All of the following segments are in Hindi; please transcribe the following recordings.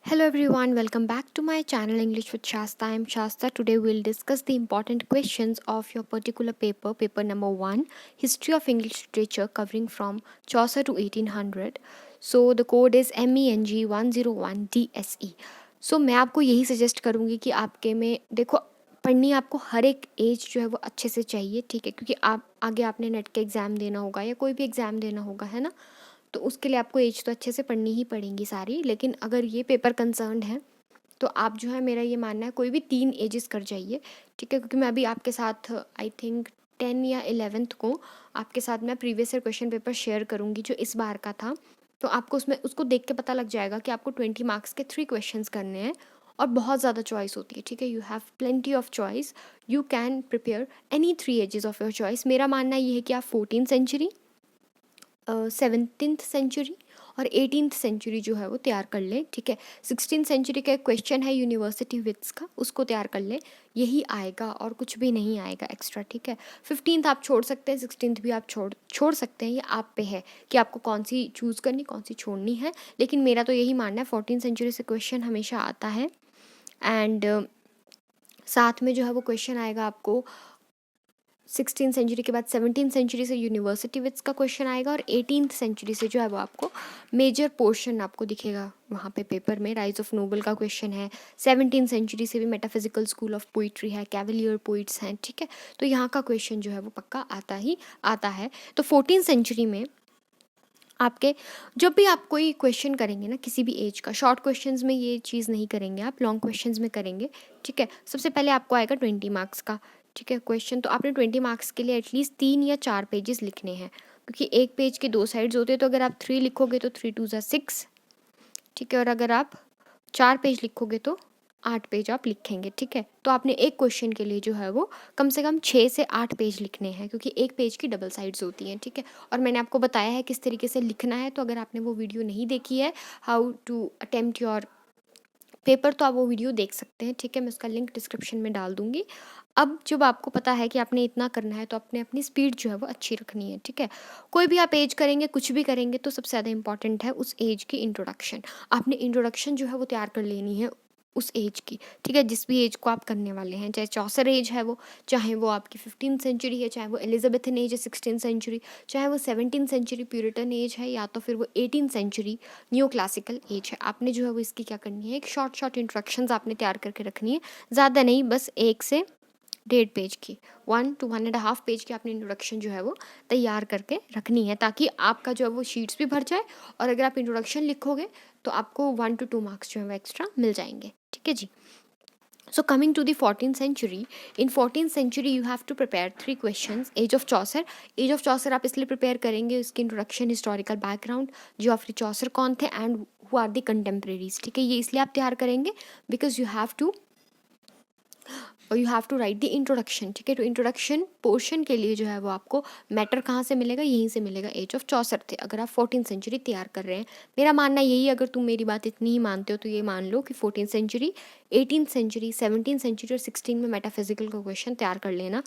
Hello everyone, welcome back to my channel English with Shasta. I am Shasta. Today we'll discuss the important questions of your particular paper, paper number 1, History of English Literature covering from Chaucer to 1800. So the code is MENG 101 DSE. So मैं आपको यही सजेस्ट करूँगी कि आपके में देखो पढ़नी आपको हर एक एज जो है वो अच्छे से चाहिए, ठीक है, क्योंकि आप आगे आपने नेट का एग्ज़ाम देना होगा या कोई भी एग्ज़ाम देना होगा, है ना। तो उसके लिए आपको एज तो अच्छे से पढ़नी ही पड़ेंगी सारी, लेकिन अगर ये पेपर कंसर्न्ड है तो आप जो है, मेरा ये मानना है, कोई भी 3 एजेस कर जाइए, ठीक है, क्योंकि मैं अभी आपके साथ आई थिंक 10 या 11th को आपके साथ मैं previous year question paper share करूँगी जो इस बार का था। तो आपको उसमें उसको देख के पता लग जाएगा कि आपको 20 मार्क्स के 3 क्वेश्चंस करने हैं और बहुत ज़्यादा चॉइस होती है, ठीक है। You have plenty of choice, you can prepare any 3 ages of your choice. मेरा मानना ये है कि आप 14th सेंचुरी, 17th सेंचुरी और 18th सेंचुरी जो है वो तैयार कर लें, ठीक है। 16th सेंचुरी का एक क्वेश्चन है यूनिवर्सिटी विथ्स का, उसको तैयार कर लें, यही आएगा और कुछ भी नहीं आएगा एक्स्ट्रा, ठीक है। 15th आप छोड़ सकते हैं, 16th भी आप छोड़ सकते हैं, ये आप पे है कि आपको कौन सी चूज़ करनी, कौन सी छोड़नी है। लेकिन मेरा तो यही मानना है 14th सेंचुरी से क्वेश्चन हमेशा आता है। एंड साथ में जो है वो क्वेश्चन आएगा आपको 16th सेंचुरी के बाद 17th सेंचुरी से यूनिवर्सिटी विथ्स का क्वेश्चन आएगा और 18th सेंचुरी से जो है वो आपको मेजर पोर्शन आपको दिखेगा वहाँ पे पेपर में। राइज ऑफ नोबल का क्वेश्चन है, 17th सेंचुरी से भी मेटाफिजिकल स्कूल ऑफ पोइट्री है, कैवलियर पोइट्स हैं, ठीक है। तो यहाँ का क्वेश्चन जो है वो पक्का आता ही आता है। तो 14th सेंचुरी में आपके जब भी आप कोई क्वेश्चन करेंगे ना किसी भी एज का, शॉर्ट क्वेश्चंस में ये चीज़ नहीं करेंगे, आप लॉन्ग क्वेश्चंस में करेंगे, ठीक है। सबसे पहले आपको आएगा 20 मार्क्स का, ठीक है, क्वेश्चन। तो आपने 20 मार्क्स के लिए एटलीस्ट 3 या 4 पेजेस लिखने हैं, क्योंकि एक पेज के 2 साइड्स होते हैं। तो अगर आप 3 लिखोगे तो 3 2 ज़ा 6, ठीक है, और अगर आप 4 पेज लिखोगे तो 8 पेज आप लिखेंगे, ठीक है। तो आपने एक क्वेश्चन के लिए जो है वो कम से कम 6 से 8 पेज लिखने हैं, क्योंकि एक पेज की डबल साइड्स होती हैं, ठीक है। और मैंने आपको बताया है किस तरीके से लिखना है, तो अगर आपने वो वीडियो नहीं देखी है, how to attempt your paper, तो आप वो वीडियो देख सकते हैं, ठीक है। मैं उसका लिंक डिस्क्रिप्शन में डाल दूंगी। अब जब आपको पता है कि आपने इतना करना है तो आपने अपनी स्पीड जो है वो अच्छी रखनी है, ठीक है। कोई भी आप एज करेंगे, कुछ भी करेंगे, तो सबसे ज़्यादा इंपॉर्टेंट है उस एज की इंट्रोडक्शन। आपने इंट्रोडक्शन जो है वो तैयार कर लेनी है उस एज की, ठीक है, जिस भी एज को आप करने वाले हैं। चाहे चौसर एज है वो, चाहे वो आपकी 15th सेंचुरी है, चाहे वो एलिजाबेथन एज है 16th सेंचुरी, चाहे वो 17th सेंचुरी प्यूरिटन एज है, या तो फिर वो 18th century new classical as है। आपने जो है वो इसकी क्या करनी है, एक शॉर्ट इंट्रोडक्शंस आपने तैयार करके रखनी है, ज़्यादा नहीं, बस 1 से 1.5 पेज की, 1 to 1.5 पेज की आपने इंट्रोडक्शन जो है वो तैयार करके रखनी है, ताकि आपका जो है वो शीट्स भी भर जाए। और अगर आप इंट्रोडक्शन लिखोगे तो आपको 1 to 2 मार्क्स जो है वो एक्स्ट्रा मिल जाएंगे, ठीक है जी। So coming to the 14th century, in 14th century you have to prepare 3 questions. Age of Chaucer, Age of Chaucer आप इसलिए प्रिपेयर करेंगे, उसकी introduction, historical background, Geoffrey Chaucer कौन थे and who are the contemporaries, ठीक है, ये इसलिए आप तैयार करेंगे because you have to write the introduction, ठीक है। तो इंट्रोडक्शन पोर्शन के लिए जो है वो आपको मैटर कहाँ से मिलेगा, यहीं से मिलेगा, एज ऑफ चौसर थे। अगर आप 14th सेंचुरी तैयार कर रहे हैं, मेरा मानना यही है, अगर तुम मेरी बात इतनी ही मानते हो तो ये मान लो कि 14th century, 18th century, 17th century और 16 में मेटाफिजिकल का क्वेश्चन तैयार कर लेना।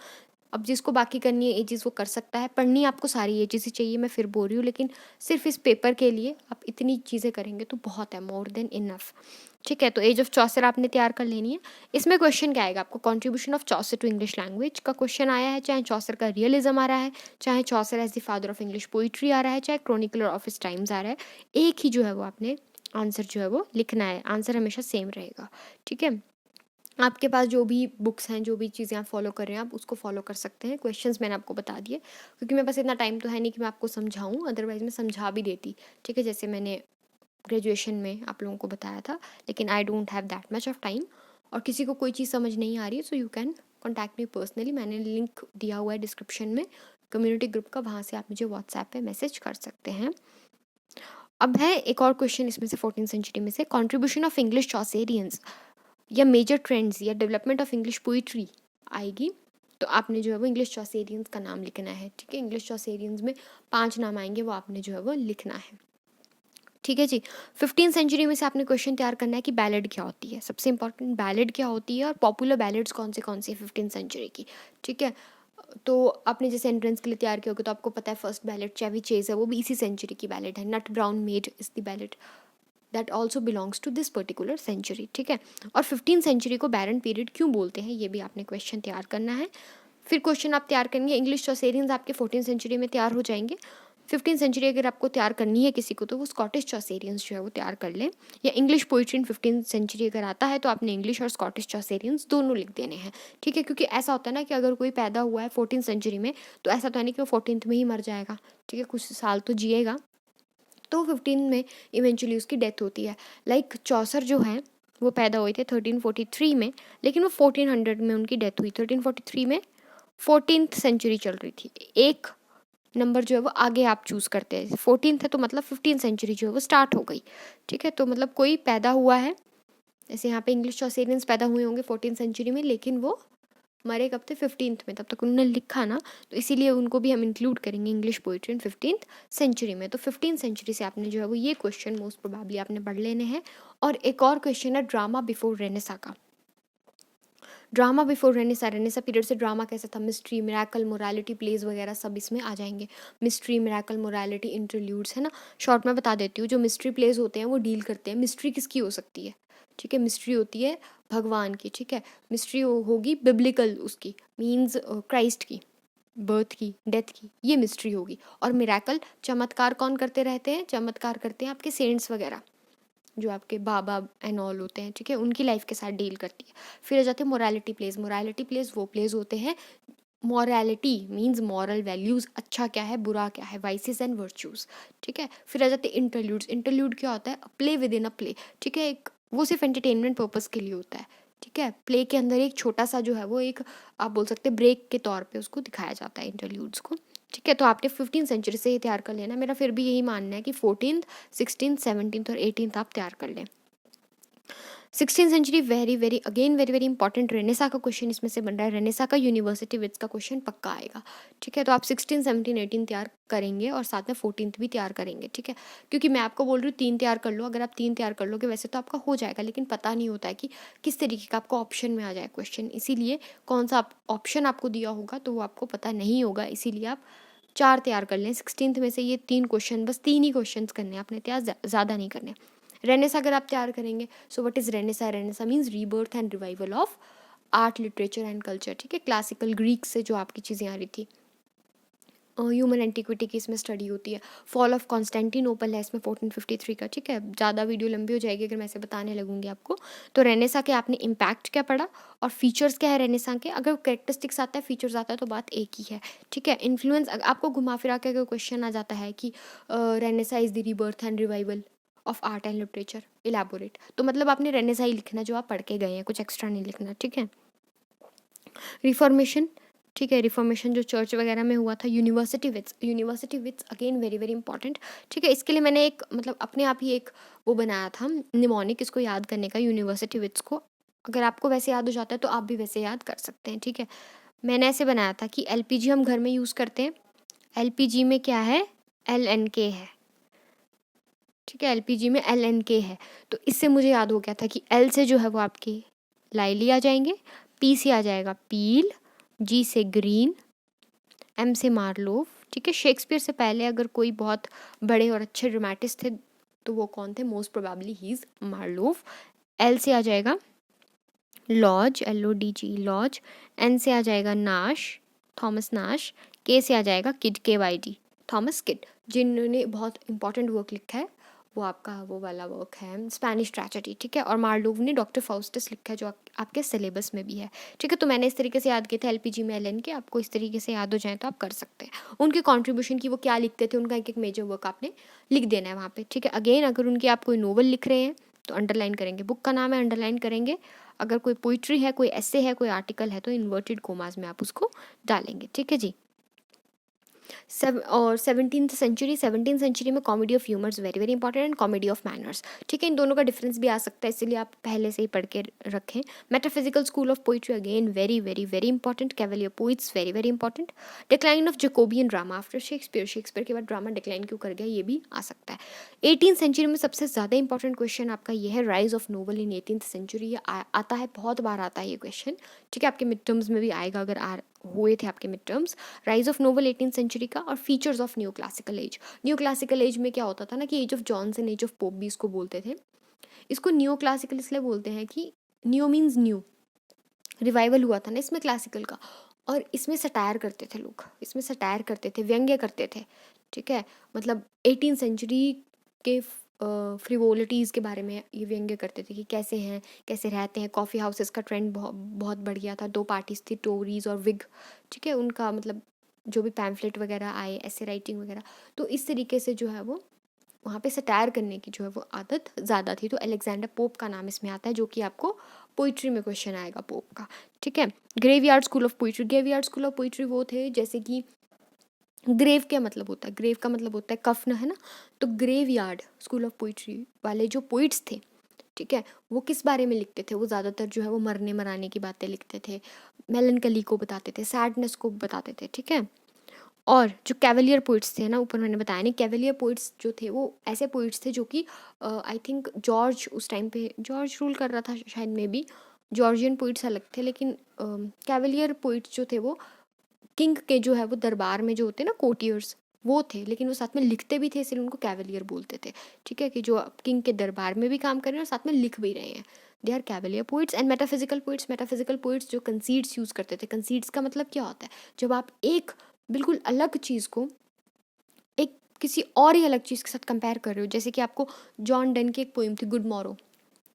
अब जिसको बाकी करनी है एजेस वो कर सकता है, पढ़नी आपको सारी एजेस ही चाहिए, मैं फिर बोल रही हूँ, लेकिन सिर्फ इस पेपर के लिए आप इतनी चीज़ें करेंगे तो बहुत है, मोर देन इनफ, ठीक है। तो एज ऑफ चौसर आपने तैयार कर लेनी है। इसमें क्वेश्चन क्या आएगा आपको, contribution of Chaucer to English language का क्वेश्चन आया है, चाहे चौसर का रियलिज्म आ रहा है, चाहे Chaucer as the father of English poetry आ रहा है, चाहे क्रॉनिकलर ऑफ हिज टाइम्स आ रहा है, एक ही जो है वो आपने आंसर जो है वो लिखना है, आंसर हमेशा सेम रहेगा, ठीक है। आपके पास जो भी बुक्स हैं, जो भी चीज़ें आप फॉलो कर रहे हैं, आप उसको फॉलो कर सकते हैं। क्वेश्चंस मैंने आपको बता दिए, क्योंकि मेरे पास इतना टाइम तो है नहीं कि मैं आपको समझाऊं, अदरवाइज़ मैं समझा भी देती, ठीक है, जैसे मैंने ग्रेजुएशन में आप लोगों को बताया था, लेकिन I don't have that much of time. और किसी को कोई चीज़ समझ नहीं आ रही है, so you can contact me personally, मैंने लिंक दिया हुआ है डिस्क्रिप्शन में कम्युनिटी ग्रुप का, वहाँ से आप मुझे व्हाट्सएप पे मैसेज कर सकते हैं। अब है एक और क्वेश्चन इसमें से 14th सेंचुरी में से, कॉन्ट्रीब्यूशन ऑफ इंग्लिश चौसेरियंस या मेजर ट्रेंड्स या डेवलपमेंट ऑफ इंग्लिश पोइट्री आएगी। तो आपने जो है वो इंग्लिश चौसेरियंस का नाम लिखना है, ठीक है। इंग्लिश चौसेरियंस में 5 नाम आएंगे, वो आपने जो है वो लिखना है, ठीक है जी। 15th सेंचुरी में से आपने क्वेश्चन तैयार करना है कि बैलेड क्या होती है, सबसे इंपॉर्टेंट बैलेड क्या होती है और पॉपुलर बैलेड्स कौन से 15th सेंचुरी की, ठीक है। तो आपने जैसे एंट्रेंस के लिए तैयार किया होगा तो आपको पता है फर्स्ट बैलेड चेवी चेज है, वो भी इसी सेंचुरी की बैलेड है। Nut Brown Maid is the ballad, that also belongs to this particular century, ठीक है। और 15th सेंचुरी को बैरन पीरियड क्यों बोलते हैं, ये भी आपने क्वेश्चन तैयार करना है। फिर क्वेश्चन आप तैयार करेंगे, इंग्लिश चौसेरियंस आपके 14th सेंचुरी में तैयार हो जाएंगे। 15th सेंचुरी अगर आपको तैयार करनी है किसी को, तो वो स्कॉटिश चौसेरियंस जो है वो तैयार कर लें, या इंग्लिश पोइट्री इन 15th सेंचुरी अगर आता है तो आपने इंग्लिश और स्कॉटिश चौसेरियंस दोनों लिख देने हैं, ठीक है। क्योंकि ऐसा होता है ना कि अगर कोई पैदा हुआ है 14th सेंचुरी में, तो ऐसा तो है नहीं कि वो 14th में ही मर जाएगा, ठीक है, कुछ साल तो जिएगा, तो 15 में इवेंचुअली उसकी डेथ होती है। लाइक चौसर जो है वो पैदा हुए थे 1343 में, लेकिन वो 1400 में उनकी डेथ हुई। 1343 में 14th सेंचुरी चल रही थी, एक नंबर जो है वो आगे आप चूज़ करते हैं, 14th है तो मतलब 15th सेंचुरी जो है वो स्टार्ट हो गई, ठीक है। तो मतलब कोई पैदा हुआ है, जैसे यहाँ पे इंग्लिश चौसेरियंस पैदा हुए होंगे 14th सेंचुरी में, लेकिन वो मरे कब थे 15th में, तब तक उन्होंने लिखा ना, तो इसीलिए उनको भी हम इंक्लूड करेंगे इंग्लिश पोइट्री इन 15th सेंचुरी में। तो 15th सेंचुरी से आपने जो है वो ये क्वेश्चन मोस्ट प्रोबेबली आपने पढ़ लेने हैं। और एक और क्वेश्चन है ड्रामा बिफोर रेनेसा का। Drama before Renaissance, Renaissance period से ड्रामा कैसा था, मिस्ट्री, मिरेकल, मोरालिटी, प्लेज वगैरह सब इसमें आ जाएंगे। मिस्ट्री, मिरेकल, मोरालिटी, इंटरल्यूड्स, है ना। शॉर्ट में बता देती हूँ, जो मिस्ट्री प्लेज होते हैं वो डील करते हैं, मिस्ट्री किसकी हो सकती है, ठीक है, मिस्ट्री होती है भगवान की, ठीक है। मिस्ट्री होगी बिब्लिकल, उसकी मीन्स क्राइस्ट की बर्थ की, डेथ की, ये मिस्ट्री होगी। और मिरेकल, चमत्कार कौन करते रहते हैं, चमत्कार करते हैं आपके सेंट्स वगैरह, जो आपके बाबा एंड ऑल होते हैं, ठीक है, उनकी लाइफ के साथ डील करती है। फिर आ जाते हैं मोरालिटी प्लेज। मोरालिटी प्लेज वो प्लेज होते हैं, मॉरलिटी मीन्स मॉरल वैल्यूज़, अच्छा क्या है बुरा क्या है, वाइसेस एंड वर्च्यूज़, ठीक है। फिर आ जाते हैं इंटरल्यूड्स। इंटरल्यूड क्या होता है, play with in a play, ठीक है, एक वो सिर्फ एंटरटेनमेंट पर्पज़ के लिए होता है, ठीक है। प्ले के अंदर एक छोटा सा जो है वो एक आप बोल सकते हैं ब्रेक के तौर पे उसको दिखाया जाता है इंटरल्यूड्स को, ठीक है। तो आपने 15th सेंचुरी से ही तैयार कर लेना। मेरा फिर भी यही मानना है कि 14th, 16th, 17th और 18th आप तैयार कर लें। 16th century very very again very very important, Renaissance का क्वेश्चन इसमें से बन रहा है, रेनेसा का यूनिवर्सिटी विट्स का क्वेश्चन पक्का आएगा, ठीक है। तो आप 16, 17, 18 तैयार करेंगे और साथ में 14th भी तैयार करेंगे, ठीक है। क्योंकि मैं आपको बोल रही हूँ 3 तैयार कर लो, अगर आप 3 तैयार कर लोगे वैसे तो आपका हो जाएगा, लेकिन पता नहीं होता है कि किस तरीके का आपको ऑप्शन में आ जाए क्वेश्चन, इसीलिए कौन सा ऑप्शन आपको दिया होगा तो वो आपको पता नहीं होगा, इसीलिए आप 4 तैयार कर लें। 16th में से ये 3 क्वेश्चन, बस 3 ही क्वेश्चन करने आपने तैयार, ज़्यादा नहीं करने। रेनेसा अगर आप तैयार करेंगे, so what is Renaissance, Renaissance means rebirth and revival of art, literature and culture, ठीक है। क्लासिकल ग्रीक से जो आपकी चीज़ें आ रही थी, ह्यूमन एंटिक्विटी की इसमें स्टडी होती है। फॉल ऑफ कॉन्स्टेंटिनोपल है इसमें 1453 का, ठीक है। ज़्यादा वीडियो लंबी हो जाएगी अगर मैं ऐसे बताने लगूंगी आपको। तो रेनेसा के आपने इम्पैक्ट क्या पढ़ा और फीचर्स क्या है रेनेसा के, अगर कैरेक्टरिस्टिक्स आता है फीचर्स आता है तो बात एक ही है, ठीक है। इन्फ्लुएंस आपको घुमा फिरा के अगर क्वेश्चन आ जाता है कि Renaissance is the rebirth and revival of art and literature, elaborate, तो मतलब आपने रेनेसा ही लिखना जो आप पढ़ के गए हैं, कुछ एक्स्ट्रा नहीं लिखना, ठीक है। रिफॉर्मेशन, ठीक है, रिफॉर्मेशन जो चर्च वगैरह में हुआ था। University wits, university wits again very very important, ठीक है। इसके लिए मैंने एक मतलब अपने आप ही एक वो बनाया था निमोनिक, इसको याद करने का, यूनिवर्सिटी विट्स को। अगर आपको वैसे याद हो जाता है तो आप भी वैसे याद कर सकते हैं, ठीक है। मैंने ऐसे बनाया था कि LPG हम घर में यूज़ करते हैं, LPG में क्या है, LNK है, ठीक है, LPG में LNK है। तो इससे मुझे याद हो गया था कि L से जो है वो आपके लाइली आ जाएंगे, P से आ जाएगा पील, G से ग्रीन, M से मार्लोव, ठीक है। शेक्सपियर से पहले अगर कोई बहुत बड़े और अच्छे ड्रामेटिस्ट थे तो वो कौन थे, most probably he is Marlowe. L से आ जाएगा लॉज, LODG लॉज। N से आ जाएगा नाश, थॉमस नाश। K से आ जाएगा किड, KYD थॉमस किड, जिन्होंने बहुत इंपॉर्टेंट वर्क लिखा है, वो आपका वो वाला वर्क है स्पेनिश ट्रेजेडी, ठीक है। और मार्लोव ने डॉक्टर फाउस्टस लिखा है जो आपके सिलेबस में भी है, ठीक है। तो मैंने इस तरीके से याद किया था LPG में LN के, आपको इस तरीके से याद हो जाए तो आप कर सकते हैं। उनके कॉन्ट्रीब्यूशन की वो क्या लिखते थे, उनका एक एक मेजर वर्क आपने लिख देना है वहाँ पे, ठीक है। अगेन अगर उनकी आप कोई नोवेल लिख रहे हैं तो अंडरलाइन करेंगे, बुक का नाम है अंडरलाइन करेंगे। अगर कोई पोइट्री है, कोई ऐसे है, कोई आर्टिकल है तो इन्वर्टेड कोमास में आप उसको डालेंगे, ठीक है जी। और 17th सेंचुरी में comedy of humours very very important and comedy of manners, ठीक है। इन दोनों का डिफरेंस भी आ सकता है, इसलिए आप पहले से ही पढ़ के रखें। Metaphysical school of poetry again very very very important. Cavalier poets very very important. Decline of Jacobean drama after Shakespeare के बाद ड्रामा डिक्लाइन क्यों कर गया, ये भी आ सकता है। 18th सेंचुरी में सबसे ज़्यादा इंपॉर्टेंट क्वेश्चन आपका ये है, rise of novel in 18th century. ये आता है, बहुत बार आता है ये क्वेश्चन, ठीक है। आपके मिड टर्म्स में भी आएगा, अगर हुए थे आपके mid terms, rise of novel 18th century का और features of new classical age. New classical age में क्या होता था ना कि age of Johnson, age of Pope भी इसको बोलते थे। इसको न्यू क्लासिकल इसलिए बोलते हैं कि न्यू मीन्स न्यू, रिवाइवल हुआ था ना इसमें क्लासिकल का, और इसमें सटायर करते थे लोग, इसमें सटायर करते थे, व्यंग्य करते थे, ठीक है। मतलब 18th सेंचुरी के फ्रिवोलिटीज़ के बारे में ये व्यंग्य करते थे कि कैसे हैं, कैसे रहते हैं। कॉफ़ी हाउसेस का ट्रेंड बहुत बहुत बढ़ गया था, दो पार्टीज थी, टोरीज और विग, ठीक है। उनका मतलब जो भी पैम्फलेट वगैरह आए, ऐसे राइटिंग वगैरह, तो इस तरीके से जो है वो वहाँ पे सटायर करने की जो है वो आदत ज़्यादा थी। तो अलेक्जेंडर पोप का नाम इसमें आता है, जो कि आपको पोइट्री में क्वेश्चन आएगा पोप का, ठीक है। Graveyard school of poetry, graveyard school of poetry वो थे जैसे कि ग्रेव क्या मतलब होता है, ग्रेव का मतलब होता है कफन, है ना। तो ग्रेवयार्ड स्कूल ऑफ पोइट्री वाले जो पोइट्स थे, ठीक है, वो किस बारे में लिखते थे, वो ज़्यादातर जो है वो मरने मराने की बातें लिखते थे, मेलनकली को बताते थे, सैडनेस को बताते थे, ठीक है। और जो कैवलियर पोइट्स थे ना, ऊपर मैंने बताया नहीं, कैवलियर पोइट्स जो थे वो ऐसे पोइट्स थे जो कि आई थिंक जॉर्ज, उस टाइम पे जॉर्ज रूल कर रहा था शायद, मे बी जॉर्जियन पोइट्स अलग थे, लेकिन कैवलियर पोइट्स जो थे वो किंग के जो है वो दरबार में जो होते हैं ना कोटियर्स, वो थे, लेकिन वो साथ में लिखते भी थे, इसलिए उनको कैवलियर बोलते थे, ठीक है। कि जो किंग के दरबार में भी काम कर रहे हैं और साथ में लिख भी रहे हैं, they are cavalier poets. And metaphysical poets, metaphysical poets जो कंसीड्स यूज़ करते थे। कंसीड्स का मतलब क्या होता है, जब आप एक बिल्कुल अलग चीज़ को एक किसी और ही अलग चीज़ के साथ कंपेयर कर रहे हो। जैसे कि आपको जॉन डन की एक पोइम थी गुड मॉरो,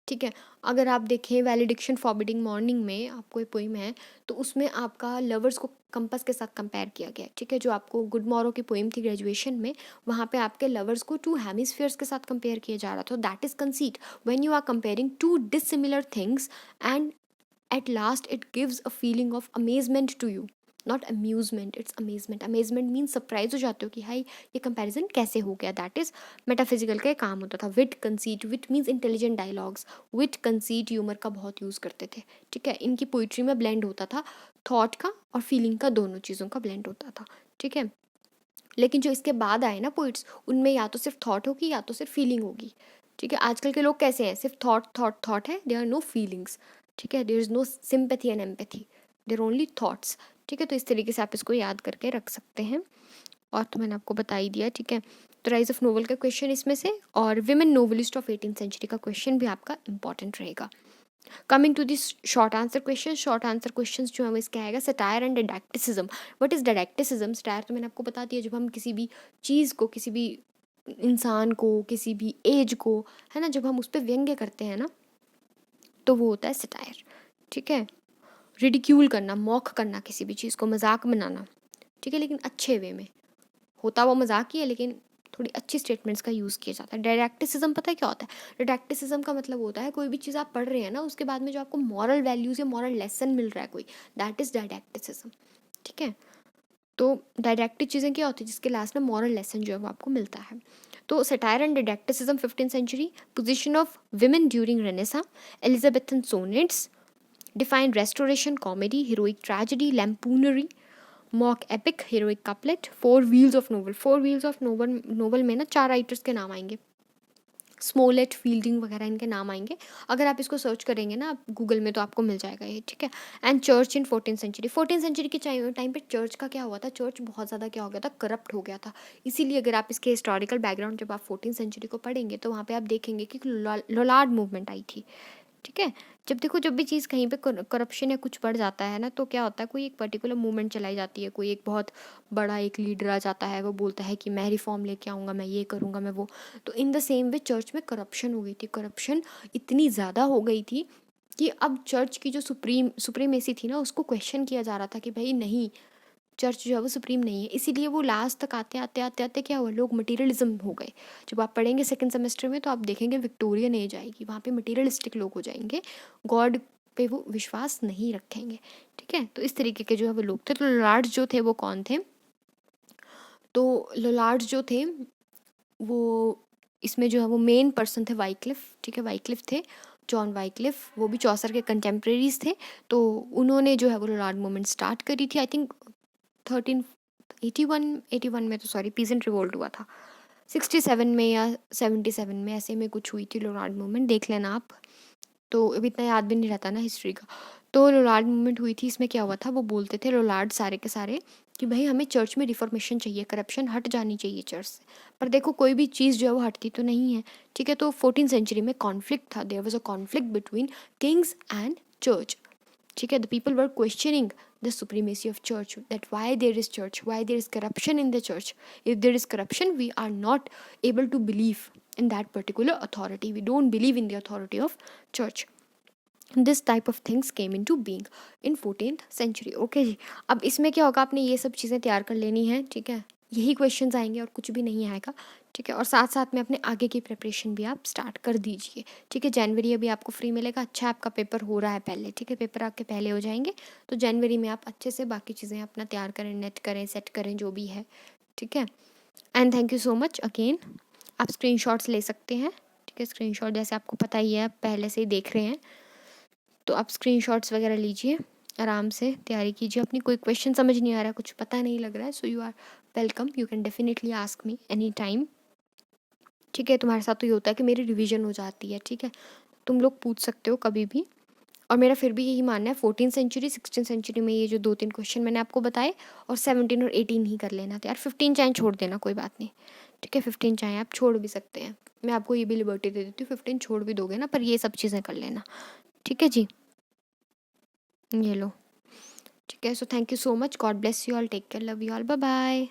ठीक है। अगर आप देखें वैलिडिक्शन फॉरबिडिंग मॉर्निंग में आपको एक पोइम है, तो उसमें आपका लवर्स को कंपास के साथ कंपेयर किया गया है, ठीक है। जो आपको गुड मॉरो की पोइम थी ग्रेजुएशन में, वहाँ पे आपके लवर्स को टू हेमिस्फीयर्स के साथ कंपेयर किया जा रहा था। That is conceit, when you are comparing to dissimilar things and at last it gives a feeling of amazement to you, not amusement, it's amazement. amazement means surprise हो जाते हो कि हाई ये कंपैरिजन कैसे हो गया। दैट इज मेटाफिजिकल का काम होता था। विट कंसीट, विट मीन्स इंटेलिजेंट डायलॉग्स, विट कंसीट ह्यूमर का बहुत यूज़ करते थे, ठीक है। इनकी पोइट्री में ब्लेंड होता था थॉट का और फीलिंग का, दोनों चीज़ों का ब्लेंड होता था, ठीक है। लेकिन जो इसके बाद आए ना पोइट्स, उनमें या तो सिर्फ थॉट होगी या तो सिर्फ फीलिंग होगी, ठीक है। आजकल के लोग कैसे हैं, सिर्फ थॉट थॉट थॉट है, देयर आर नो फीलिंग्स, ठीक है। There is no sympathy and empathy, there only thoughts, ठीक है। तो इस तरीके से आप इसको याद करके रख सकते हैं, और तो मैंने आपको बता ही दिया, ठीक है। तो राइज ऑफ नोवेल का क्वेश्चन इसमें से, और women novelist of 18th century का क्वेश्चन भी आपका इंपॉर्टेंट रहेगा। Coming to this short answer question, short answer question जो है वो इसका आएगा satire and didacticism. What is didacticism? Satire तो मैंने आपको बता दिया, जब हम किसी भी चीज़ को, किसी भी इंसान को, किसी भी एज को, है ना, जब हम उस पर व्यंग्य करते हैं ना, तो वो होता है सटायर, ठीक है। रिडिक्यूल करना, मॉक करना, किसी भी चीज़ को मजाक बनाना, ठीक है, लेकिन अच्छे वे में। होता वो मजाक ही है, लेकिन थोड़ी अच्छी स्टेटमेंट्स का यूज़ किया जाता है। डिडैक्टिसिज्म पता है क्या होता है? डिडैक्टिसिज्म का मतलब होता है कोई भी चीज़ आप पढ़ रहे हैं ना, उसके बाद में जो आपको मॉरल वैल्यूज़ या मॉरल लेसन मिल रहा है कोई, दैट इज़ डिडैक्टिसिज्म, ठीक है। तो डायरेक्टिव चीज़ें क्या होती है, जिसके लास्ट में मॉरल लेसन जो है वो आपको मिलता है। तो satire and didacticism 15th century, position of women during Renaissance, Elizabethan sonnets, define Restoration, comedy, heroic tragedy, lampoonery, mock epic, heroic couplet, four wheels of novel. Four wheels of novel, novel में ना 4 राइटर्स के नाम आएंगे, स्मोलेट, फील्डिंग वगैरह इनके नाम आएंगे। अगर आप इसको सर्च करेंगे ना आप गूगल में, तो आपको मिल जाएगा ये, ठीक है। And church in 14th century, 14th century के टाइम पे चर्च का क्या हुआ था, चर्च बहुत ज़्यादा क्या हो गया था, करप्ट हो गया था। इसीलिए अगर आप इसके हिस्टोरिकल बैकग्राउंड जब आप 14th सेंचुरी को पढ़ेंगे, तो वहाँ पे आप देखेंगे कि लोलार्ड मूवमेंट आई थी, ठीक है। जब देखो, जब भी चीज़ कहीं पे करप्शन या कुछ बढ़ जाता है ना, तो क्या होता है, कोई एक पर्टिकुलर मूवमेंट चलाई जाती है, कोई एक बहुत बड़ा एक लीडर आ जाता है, वो बोलता है कि मैं रिफॉर्म लेके आऊँगा, मैं ये करूँगा, मैं वो। तो in the same way church में करप्शन हो गई थी, करप्शन इतनी ज़्यादा हो गई थी कि अब चर्च की जो सुप्रीमेसी थी ना, उसको क्वेश्चन किया जा रहा था कि भाई नहीं, चर्च जो है वो सुप्रीम नहीं है। इसीलिए वो लास्ट तक आते आते आते आते क्या हुआ, लोग मटीरियलिज्म हो गए। जब आप पढ़ेंगे सेकंड सेमेस्टर में, तो आप देखेंगे विक्टोरियन एज आएगी, वहाँ पे मटीरियलिस्टिक लोग हो जाएंगे, गॉड पे वो विश्वास नहीं रखेंगे, ठीक है। तो इस तरीके के जो है वो लोग थे। तो लोलार्ड्स जो थे वो कौन थे? तो लोलार्ड्स जो थे वो, इसमें जो है वो मेन पर्सन थे वाइक्लिफ, ठीक है, वाइक्लिफ थे, जॉन वाइक्लिफ, वो भी चौसर के कंटेम्प्रेरीज थे। तो उन्होंने जो है वो लोलार्ड मूवमेंट स्टार्ट करी थी, आई थिंक 1381 में, तो सॉरी पीजेंट रिवोल्ट हुआ था 67 में या 77 में, ऐसे में कुछ हुई थी लोलार्ड मूवमेंट, देख लेना आप, तो अभी इतना याद भी नहीं रहता ना हिस्ट्री का। तो लोलार्ड मूवमेंट हुई थी, इसमें क्या हुआ था, वो बोलते थे लोलार्ड सारे के सारे कि भाई हमें चर्च में रिफॉर्मेशन चाहिए, करप्शन हट जानी चाहिए चर्च से। पर देखो कोई भी चीज़ जो है वो हटती तो नहीं है, ठीक है। तो 14th सेंचुरी में कॉन्फ्लिक्ट था, there was a conflict between kings and church, ठीक है। The people were questioning the supremacy of church, that why there is church, why there is corruption in the church. If there is corruption, we are not able to believe in that particular authority, we don't believe in the authority of church. This type of things came into being in 14th century. Okay जी, अब इसमें क्या होगा, आपने ये सब चीज़ें तैयार कर लेनी है, ठीक है। यही क्वेश्चंस आएंगे और कुछ भी नहीं आएगा, ठीक है। और साथ साथ में अपने आगे की प्रिपरेशन भी आप स्टार्ट कर दीजिए, ठीक है। जनवरी अभी आपको फ्री मिलेगा, अच्छा आपका पेपर हो रहा है पहले, ठीक है। पेपर आपके पहले हो जाएंगे तो जनवरी में आप अच्छे से बाकी चीज़ें अपना तैयार करें, नेट करें, सेट करें, जो भी है, ठीक है। And thank you so much again. आप स्क्रीनशॉट्स ले सकते हैं, ठीक है। स्क्रीनशॉट जैसे आपको पता ही है, आप पहले से ही देख रहे हैं, तो आप स्क्रीनशॉट्स वगैरह लीजिए, आराम से तैयारी कीजिए अपनी। कोई क्वेश्चन समझ नहीं आ रहा है, कुछ पता नहीं लग रहा है, so you are welcome, you can definitely ask me any time, ठीक है। तुम्हारे साथ तो ये होता है कि मेरी रिवीजन हो जाती है, ठीक है। तुम लोग पूछ सकते हो कभी भी, और मेरा फिर भी यही मानना है 14th सेंचुरी 16th सेंचुरी में ये जो 2-3 क्वेश्चन मैंने आपको बताए, और 17 और 18 ही कर लेना था यार, 15 चाहे छोड़ देना, कोई बात नहीं, ठीक है। 15 चाहे आप छोड़ भी सकते हैं, मैं आपको ये भी लिबर्टी दे देती हूँ, 15 छोड़ भी दोगे ना, पर ये सब चीज़ें कर लेना, ठीक है जी। ये लो, ठीक है। So thank you so much, God bless you all, take care, love you all, bye bye.